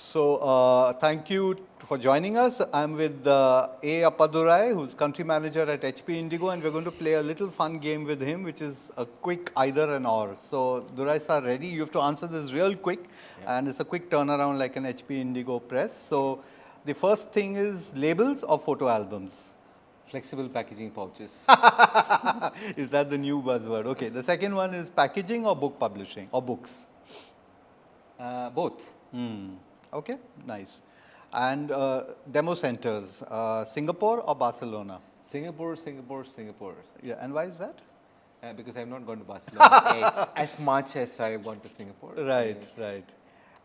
So, thank you for joining us. I'm with A Appadurai, who's country manager at HP Indigo, and we're going to play a little fun game with him, which is a quick either and or. So, Durai sir, ready? You have to answer this real quick, and it's a quick turnaround like an HP Indigo press. So, the first thing is labels or photo albums. Flexible packaging pouches. Is that the new buzzword? Okay. The second one is packaging or book publishing or books. Both. Okay, nice. And demo centers, Singapore or Barcelona? Singapore. Yeah, and why is that? Because I've not gone to Barcelona as much as I want to Singapore. Right, right.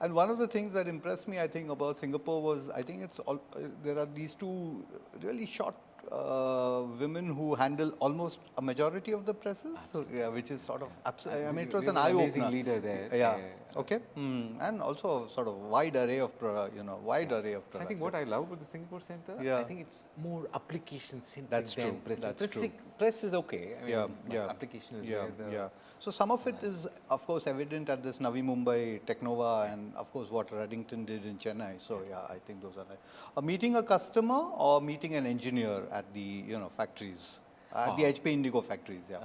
And one of the things that impressed me, I think, about Singapore was I think it's all there are these two really short women who handle almost a majority of the presses. So, yeah, which is sort of absolutely. I mean, it was an eye amazing opener. leader there. Yeah. Okay. And also sort of wide array of wide array of So I products. think what I love about the Singapore Center, Yeah. I think it's more application centric That's than true. press. That's true. Press is okay. I mean, Yeah, but yeah. application is Yeah, where the yeah. So some of it is, of course, evident at this Navi Mumbai Technova, and of course what Reddington did in Chennai. So yeah, I think those are right. Meeting a customer or meeting an engineer at the factories, at the HP Indigo factories. Yeah.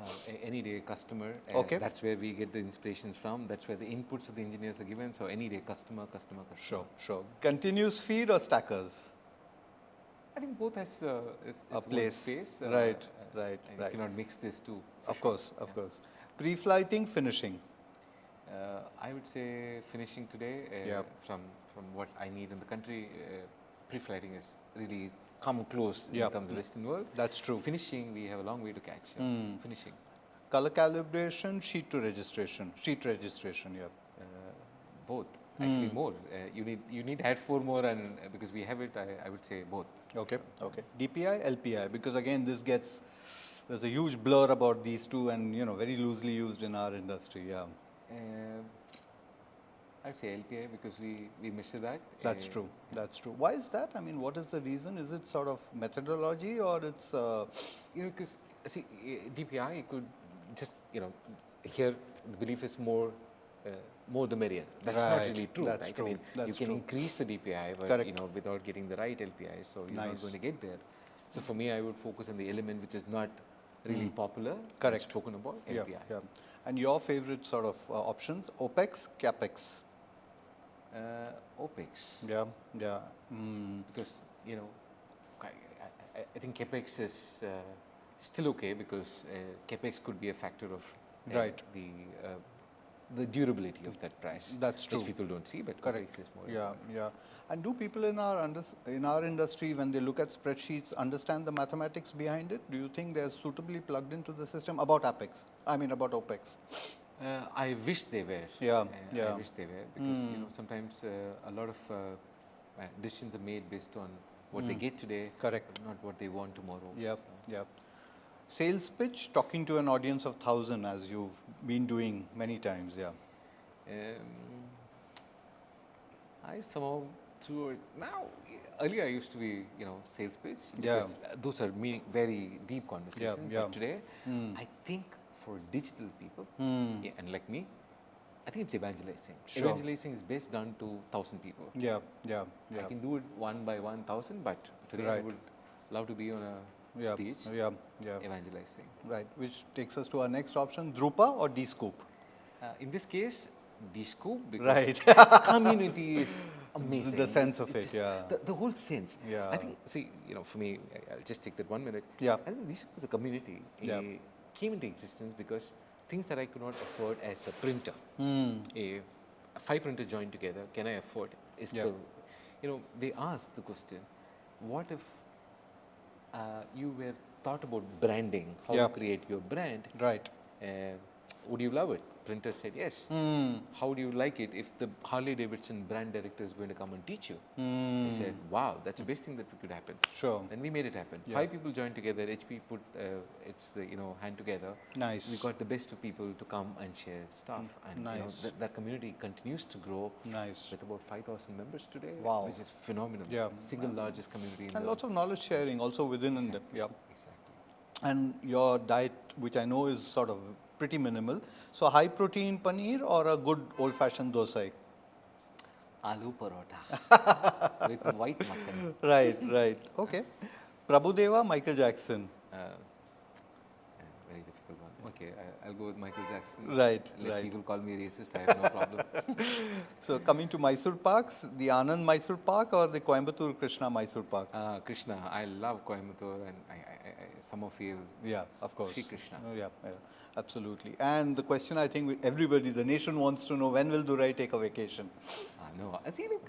any day customer. Okay. That's where we get the inspirations from. That's where the inputs of the engineers are given. So any day customer. Sure, sure. Continuous feed or stackers? I think both has its A own place. space. Right, and right. You cannot mix these two. Of course, of course. Pre-flighting, finishing. I would say finishing today Yeah. from what I need in the country. Pre-flighting is really come close Yeah. in terms of Western world. That's true. Finishing, we have a long way to catch. Finishing. Color calibration, sheet registration. Yeah. Both. Actually, more. You need to add 4 more, and because we have it, I would say both. Okay, okay. DPI, LPI, because again, there's a huge blur about these two, and very loosely used in our industry. Yeah, I'd say LPI because we measure that. that's true. That's true. Why is that? I mean, what is the reason? Is it sort of methodology, or it's? Because see, DPI could just here the belief is more the merrier. That's not Right, really true, that's right? true, I mean, that's you can true. increase the DPI, but Correct. without getting the right LPI, so you're Nice. not going to get there. So for me, I would focus on the element which is not really popular. Correct. Spoken about Yeah, LPI. yeah. And your favorite sort of options: OPEX, CAPEX. OPEX. Yeah, yeah. Because I think capex is still okay because capex could be a factor of Right. the durability of that price. That's true. Which people don't see, but Correct. capex is more. Yeah, yeah. And do people in our industry, when they look at spreadsheets, understand the mathematics behind it? Do you think they're suitably plugged into the system about APEX? I mean about OPEX. I wish they were. Yeah, yeah. I wish they were because sometimes a lot of decisions are made based on what they get today, Correct. but not what they want tomorrow. Yep, So, yep. Sales pitch, talking to an audience of 1,000, as you've been doing many times. Yeah. I somehow threw it now. Earlier, I used to be, sales pitch. Yeah. Because those are very deep conversations. yeah. But today, I think for digital people, and like me, I think it's evangelizing. Sure. Evangelizing is best done to 1,000 people. Yeah, yeah, I yeah. can do it 1 by 1,000, but today I Right. would love to be on a Yeah, stage yeah, yeah. evangelizing. Right. Which takes us to our next option: Drupa or D-Scoop? In this case, D-Scoop because Right. community is amazing. The sense of It's it, just yeah. The whole sense. Yeah. I think, see, for me, I'll just take that 1 minute. Yeah. I think D-Scoop as a community Yeah. came into existence because things that I could not afford as a printer, a 5 printer joined together, can I afford? Is Yeah. they asked the question, what if you were thought about branding, how Yeah. to create your brand? Right. Would you love it? Printer said yes. How do you like it if the Harley Davidson brand director is going to come and teach you? They said, wow, that's the best thing that could happen. Sure. Then we made it happen. Yeah. 5 people joined together. HP put its hand together. Nice. We got the best of people to come and share stuff, and Nice. that community continues to grow. Nice. With about 5,000 members today, Wow. which is phenomenal. Yeah. Single largest community in And the lots of knowledge sharing also within and yeah. Exactly. And your diet, which I know is sort of pretty minimal. So high protein paneer or a good old fashioned dosai? Aloo parotha with white mutton. Right, right. Okay. Prabhudeva, Michael Jackson. Very difficult one. Okay, I'll go with Michael Jackson. Right, Let right. people call me racist. I have no problem. So coming to Mysore parks, the Anand Mysore Park or the Coimbatore Krishna Mysore Park? Krishna, I love Coimbatore, and I somehow feel Yeah, of course. Shri Krishna. Oh, yeah, yeah, absolutely. And the question I think everybody, the nation wants to know, when will Durai take a vacation? No, I think look,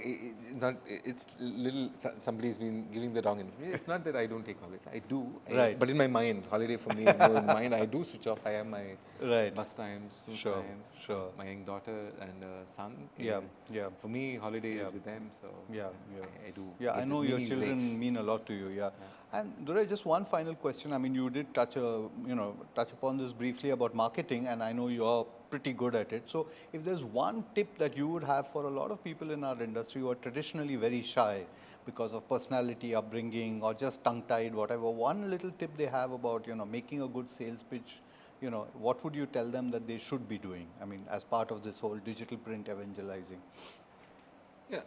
it's little. Somebody's been giving the wrong information. It's not that I don't take holidays. I do. Right. But in my mind, holiday for me, no, in mind, I do switch off. I have my Right. bus times, snooze Sure, time, sure. my young daughter and son. Yeah, yeah. For me, holiday Yeah. is with them, so Yeah, yeah. I do. Yeah, get I know this your mini children breaks. mean a lot to you. Yeah. And Durai, just one final question. I mean, you did touch upon this briefly about marketing, and I know you are pretty good at it. So, if there's one tip that you would have for a lot of people in our industry who are traditionally very shy because of personality, upbringing, or just tongue-tied, whatever, one little tip they have about making a good sales pitch. What would you tell them that they should be doing? I mean, as part of this whole digital print evangelizing. Yeah.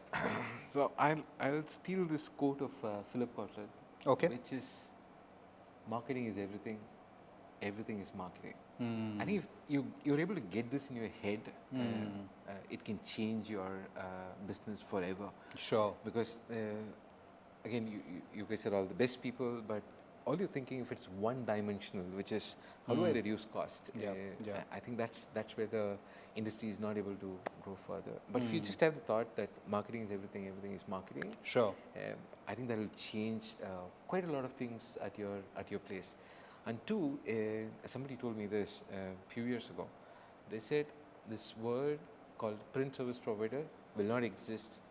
So I'll steal this quote of Philip Kotler, Okay. which is, marketing is everything. Everything is marketing. Hmm. I think if you're able to get this in your head, it can change your business forever. Sure. Because again, you guys are all the best people, but all you're thinking, if it's one dimensional, which is how do I reduce cost? Yeah, yeah. I think that's where the industry is not able to grow further. But if you just have the thought that marketing is everything, everything is marketing, Sure. I think that will change quite a lot of things at your place. And two, somebody told me this a few years ago. They said this word called print service provider will not exist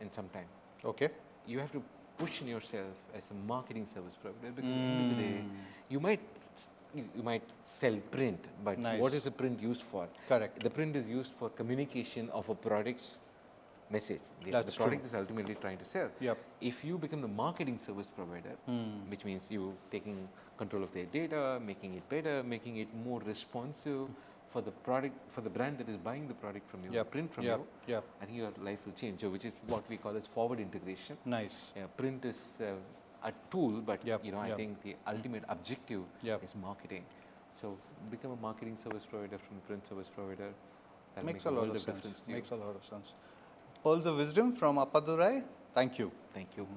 in some time. Okay. You have to push in yourself as a marketing service provider, because at the end of the day, you might sell print, but Nice. what is the print used for? Correct. The print is used for communication of a product's message. That's the product true. is ultimately trying to sell. Yep. If you become the marketing service provider, which means you taking control of their data, making it better, making it more responsive for the product, for the brand that is buying the product from you, Yep. print from Yep. you, Yep. I think your life will change. So, which is what we call as forward integration. Nice. Yeah, print is a tool, but Yep, I yep. think the ultimate objective Yep. is marketing. So become a marketing service provider from a print service provider. That'll Makes make a lot world of sense. difference to you. Makes a lot of sense. Pearls of wisdom from Appadurai. Thank you. Thank you.